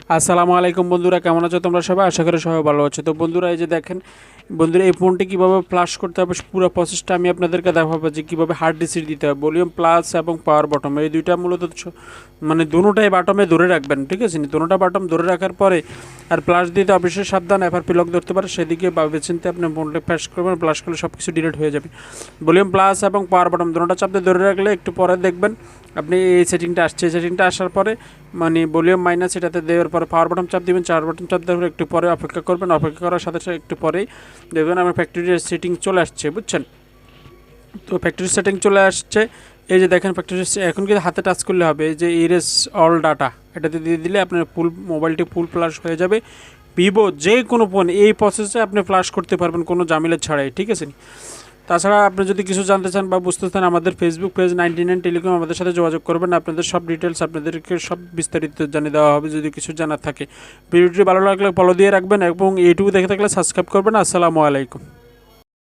আসসালামু আলাইকুম বন্ধুরা, কেমন আছো তোমরা সবাই? আশা করি সবাই ভালো আছো। তো বন্ধুরা, এই যে দেখেন বন্ধুরা, এই ফোনটি কীভাবে ফ্লাশ করতে হবে পুরো প্রসেসটা আমি আপনাদেরকে দেখাবো, যে কীভাবে হার্ড রিসেট দিতে হবে। ভলিউম প্লাস এবং পাওয়ার বটম এই দুইটা মূলত মানে দুটোটাই বাটমে ধরে রাখবেন, ঠিক আছে? দুটোটা বাটম ধরে রাখার পরে আর প্লাস দিতে অবশ্যই সাবধান, এফআর পিলক ধরতে পারে, সেদিকে ভাবে চিন্তে আপনি ফোনটা ফ্ল্যাশ করবেন। প্লাস করলে সব কিছু ডিলিট হয়ে যাবে। ভলিউম প্লাস এবং পাওয়ার বটম দুটোটা চাপতে ধরে রাখলে একটু পরে দেখবেন আপনি এই সেটিংটা আসছে। এই সেটিংটা আসার পরে মানে ভলিউম মাইনাস এটাতে দেওয়ার পরে পাওয়ার বাটন চাপ দিবেন। পাওয়ার বাটন চাপ দেওয়ার পরে একটু পরে অপেক্ষা করবেন। অপেক্ষা করার সাথে সাথে একটু পরেই দেখবেন আমার ফ্যাক্টরির সেটিং চলে আসছে, বুঝছেন? তো ফ্যাক্টরি সেটিং চলে আসছে। এই যে দেখেন ফ্যাক্টরি এখন কিন্তু হাতে টাচ করলে হবে, এই যে ইরেজ অল ডাটা এটাতে দিয়ে দিলে আপনার ফুল মোবাইলটি ফুল ফ্লাশ হয়ে যাবে। ভিভো যে কোনো ফোন এই প্রসেসে আপনি ফ্লাশ করতে পারবেন কোনো ঝামেলা ছাড়াই, ঠিক আছে? তাছাড়া আপনি যদি কিছু জানতে চান বা বুঝতে চান, আমাদের ফেসবুক পেজ 99 টেলিকম আমাদের সাথে যোগাযোগ করবেন। আপনাদের সব ডিটেলস আপনাদেরকে সব বিস্তারিত জানিয়ে দেওয়া হবে যদি কিছু জানার থাকে। ভিডিওটি ভালো লাগলে ফলো দিয়ে রাখবেন এবং ইউটিউবে দেখে থাকলে সাবস্ক্রাইব করবেন। আসসালামু আলাইকুম।